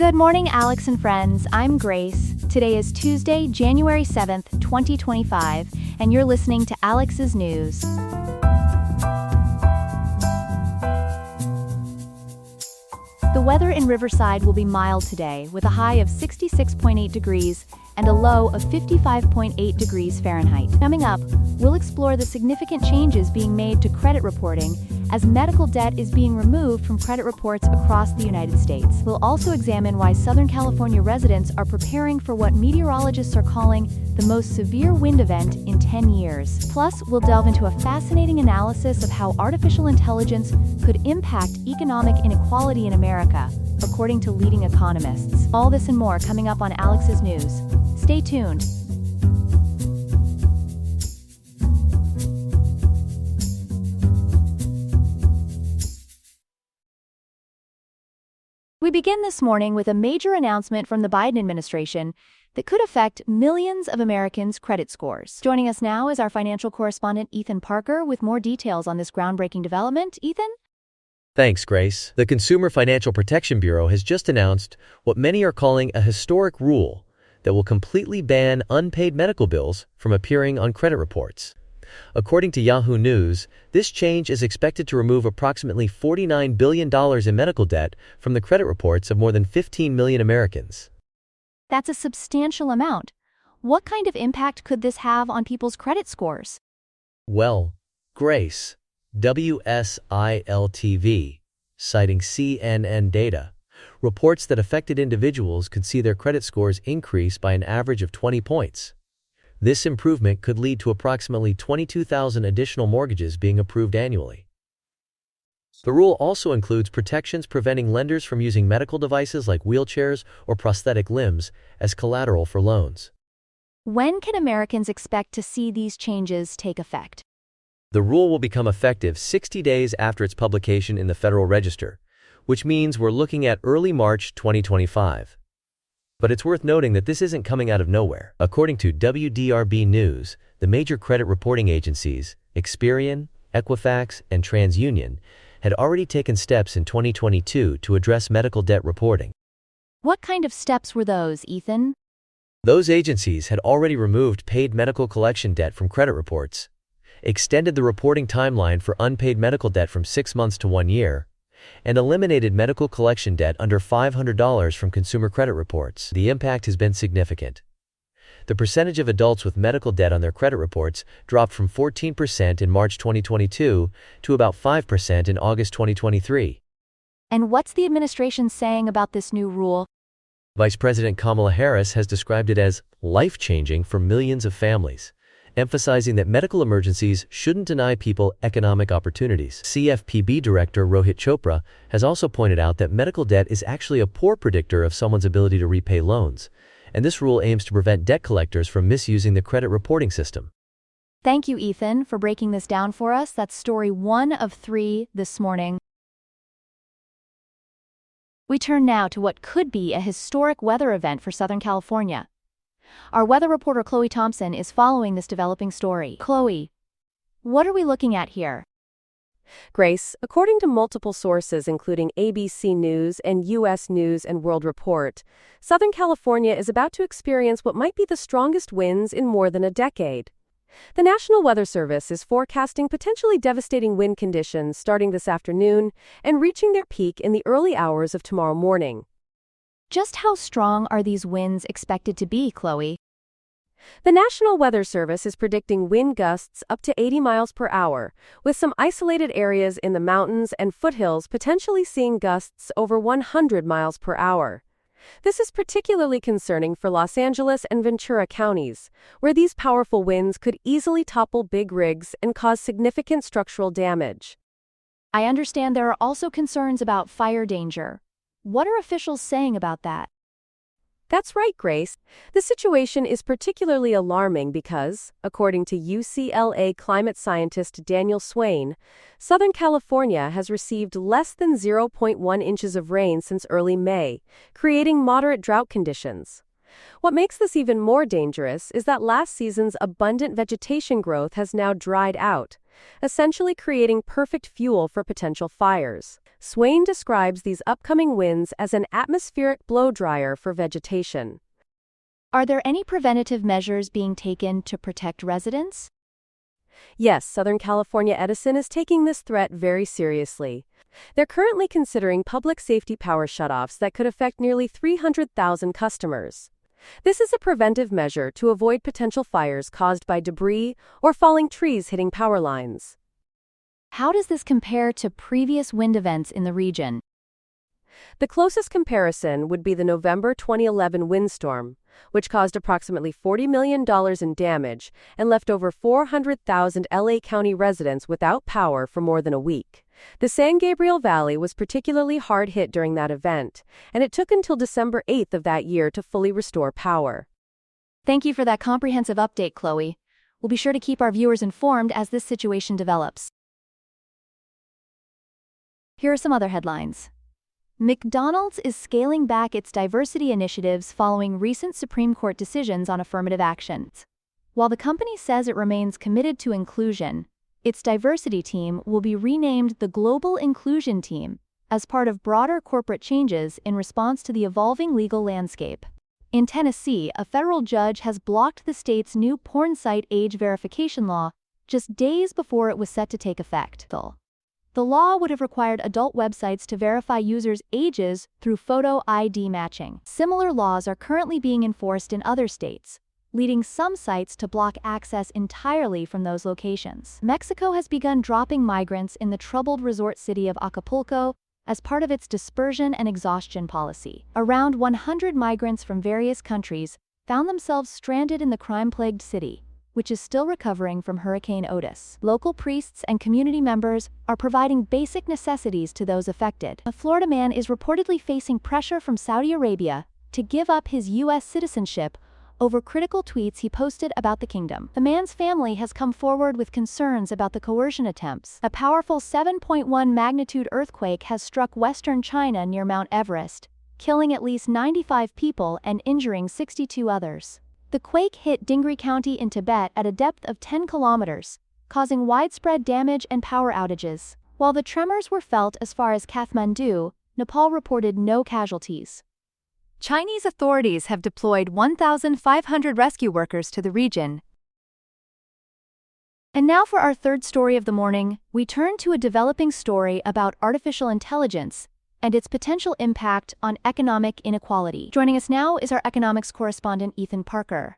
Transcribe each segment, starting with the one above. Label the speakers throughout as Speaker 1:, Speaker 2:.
Speaker 1: Good morning, Alex and friends. I'm Grace. Today is Tuesday, January 7th, 2025, and you're listening to Alex's News. The weather in Riverside will be mild today, with a high of 66.8 degrees and a low of 55.8 degrees Fahrenheit. Coming up, we'll explore the significant changes being made to credit reporting as medical debt is being removed from credit reports across the United States. We'll also examine why Southern California residents are preparing for what meteorologists are calling the most severe wind event in 10 years. Plus, we'll delve into a fascinating analysis of how artificial intelligence could impact economic inequality in America, according to leading economists. All this and more coming up on Alex's News. Stay tuned. We begin this morning with a major announcement from the Biden administration that could affect millions of Americans' credit scores. Joining us now is our financial correspondent, Ethan Parker, with more details on this groundbreaking development. Ethan?
Speaker 2: Thanks, Grace. The Consumer Financial Protection Bureau has just announced what many are calling a historic rule that will completely ban unpaid medical bills from appearing on credit reports. According to Yahoo News, this change is expected to remove approximately $49 billion in medical debt from the credit reports of more than 15 million Americans.
Speaker 1: That's a substantial amount. What kind of impact could this have on people's credit scores?
Speaker 2: Well, Grace, WSIL-TV, citing CNN data, reports that affected individuals could see their credit scores increase by an average of 20 points. This improvement could lead to approximately 22,000 additional mortgages being approved annually. The rule also includes protections preventing lenders from using medical devices like wheelchairs or prosthetic limbs as collateral for loans.
Speaker 1: When can Americans expect to see these changes take effect?
Speaker 2: The rule will become effective 60 days after its publication in the Federal Register, which means we're looking at early March 2025. But it's worth noting that this isn't coming out of nowhere. According to WDRB News, the major credit reporting agencies, Experian, Equifax, and TransUnion, had already taken steps in 2022 to address medical debt reporting.
Speaker 1: What kind of steps were those, Ethan?
Speaker 2: Those agencies had already removed paid medical collection debt from credit reports, extended the reporting timeline for unpaid medical debt from 6 months to 1 year, and eliminated medical collection debt under $500 from consumer credit reports. The impact has been significant. The percentage of adults with medical debt on their credit reports dropped from 14% in March 2022 to about 5% in August 2023.
Speaker 1: And what's the administration saying about this new rule?
Speaker 2: Vice President Kamala Harris has described it as life-changing for millions of families, emphasizing that medical emergencies shouldn't deny people economic opportunities. CFPB Director Rohit Chopra has also pointed out that medical debt is actually a poor predictor of someone's ability to repay loans, and this rule aims to prevent debt collectors from misusing the credit reporting system.
Speaker 1: Thank you, Ethan, for breaking this down for us. That's story 1 of 3 this morning. We turn now to what could be a historic weather event for Southern California. Our weather reporter Chloe Thompson is following this developing story. Chloe, what are we looking at here?
Speaker 3: Grace, according to multiple sources including ABC News and U.S. News and World Report, Southern California is about to experience what might be the strongest winds in more than a decade. The National Weather Service is forecasting potentially devastating wind conditions starting this afternoon and reaching their peak in the early hours of tomorrow morning.
Speaker 1: Just how strong are these winds expected to be, Chloe?
Speaker 3: The National Weather Service is predicting wind gusts up to 80 miles per hour, with some isolated areas in the mountains and foothills potentially seeing gusts over 100 miles per hour. This is particularly concerning for Los Angeles and Ventura counties, where these powerful winds could easily topple big rigs and cause significant structural damage.
Speaker 1: I understand there are also concerns about fire danger. What are officials saying about that?
Speaker 3: That's right, Grace. The situation is particularly alarming because, according to UCLA climate scientist Daniel Swain, Southern California has received less than 0.1 inches of rain since early May, creating moderate drought conditions. What makes this even more dangerous is that last season's abundant vegetation growth has now dried out, essentially creating perfect fuel for potential fires. Swain describes these upcoming winds as an atmospheric blow dryer for vegetation.
Speaker 1: Are there any preventative measures being taken to protect residents?
Speaker 3: Yes, Southern California Edison is taking this threat very seriously. They're currently considering public safety power shutoffs that could affect nearly 300,000 customers. This is a preventive measure to avoid potential fires caused by debris or falling trees hitting power lines.
Speaker 1: How does this compare to previous wind events in the region?
Speaker 3: The closest comparison would be the November 2011 windstorm, which caused approximately $40 million in damage and left over 400,000 LA County residents without power for more than a week. The San Gabriel Valley was particularly hard hit during that event, and it took until December 8th of that year to fully restore power.
Speaker 1: Thank you for that comprehensive update, Chloe. We'll be sure to keep our viewers informed as this situation develops. Here are some other headlines. McDonald's is scaling back its diversity initiatives following recent Supreme Court decisions on affirmative actions. While the company says it remains committed to inclusion, its diversity team will be renamed the Global Inclusion Team as part of broader corporate changes in response to the evolving legal landscape. In Tennessee, a federal judge has blocked the state's new porn site age verification law just days before it was set to take effect. The law would have required adult websites to verify users' ages through photo ID matching. Similar laws are currently being enforced in other states, leading some sites to block access entirely from those locations. Mexico has begun dropping migrants in the troubled resort city of Acapulco as part of its dispersion and exhaustion policy. Around 100 migrants from various countries found themselves stranded in the crime-plagued city, which is still recovering from Hurricane Otis. Local priests and community members are providing basic necessities to those affected. A Florida man is reportedly facing pressure from Saudi Arabia to give up his U.S. citizenship over critical tweets he posted about the kingdom. The man's family has come forward with concerns about the coercion attempts. A powerful 7.1 magnitude earthquake has struck western China near Mount Everest, killing at least 95 people and injuring 62 others. The quake hit Dingri County in Tibet at a depth of 10 kilometers, causing widespread damage and power outages. While the tremors were felt as far as Kathmandu, Nepal reported no casualties. Chinese authorities have deployed 1,500 rescue workers to the region. And now for our third story of the morning, we turn to a developing story about artificial intelligence and its potential impact on economic inequality. Joining us now is our economics correspondent, Ethan Parker.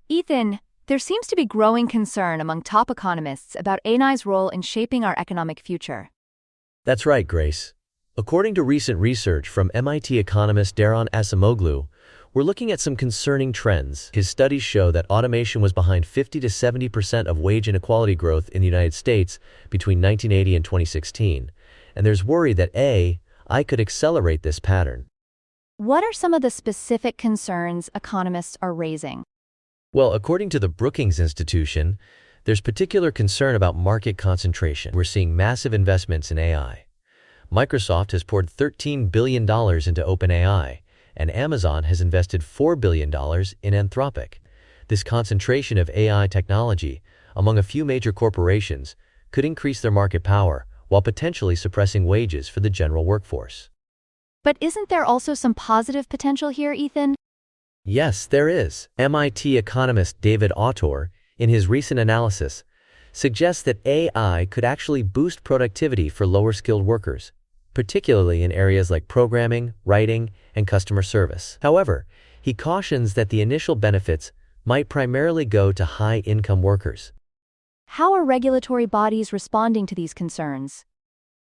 Speaker 1: Ethan, there seems to be growing concern among top economists about AI's role in shaping our economic future.
Speaker 2: That's right, Grace. According to recent research from MIT economist Daron Acemoglu, we're looking at some concerning trends. His studies show that automation was behind 50 to 70% of wage inequality growth in the United States between 1980 and 2016. And there's worry that AI could accelerate this pattern.
Speaker 1: What are some of the specific concerns economists are raising?
Speaker 2: Well, according to the Brookings Institution, there's particular concern about market concentration. We're seeing massive investments in AI. Microsoft has poured $13 billion into OpenAI, and Amazon has invested $4 billion in Anthropic. This concentration of AI technology among a few major corporations could increase their market power, while potentially suppressing wages for the general workforce.
Speaker 1: But isn't there also some positive potential here, Ethan?
Speaker 2: Yes, there is. MIT economist David Autor, in his recent analysis, suggests that AI could actually boost productivity for lower-skilled workers, particularly in areas like programming, writing, and customer service. However, he cautions that the initial benefits might primarily go to high-income workers.
Speaker 1: How are regulatory bodies responding to these concerns?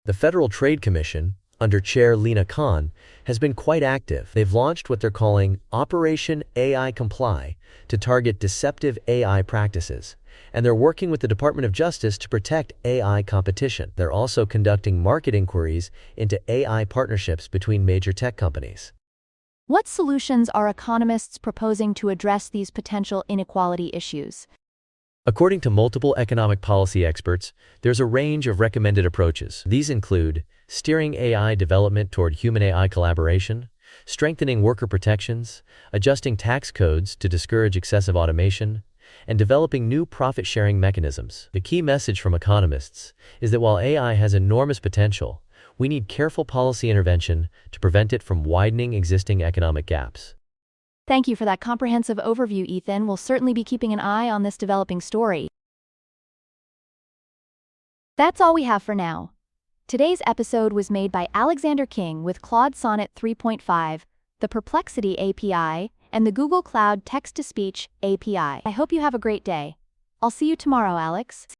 Speaker 2: The Federal Trade Commission, under Chair Lina Khan, has been quite active. They've launched what they're calling Operation AI Comply to target deceptive AI practices, and they're working with the Department of Justice to protect AI competition. They're also conducting market inquiries into AI partnerships between major tech companies.
Speaker 1: What solutions are economists proposing to address these potential inequality issues?
Speaker 2: According to multiple economic policy experts, there's a range of recommended approaches. These include steering AI development toward human-AI collaboration, strengthening worker protections, adjusting tax codes to discourage excessive automation, and developing new profit-sharing mechanisms. The key message from economists is that while AI has enormous potential, we need careful policy intervention to prevent it from widening existing economic gaps.
Speaker 1: Thank you for that comprehensive overview, Ethan. We'll certainly be keeping an eye on this developing story. That's all we have for now. Today's episode was made by Alexander King with Claude Sonnet 3.5, the Perplexity API, and the Google Cloud Text-to-Speech API. I hope you have a great day. I'll see you tomorrow, Alex.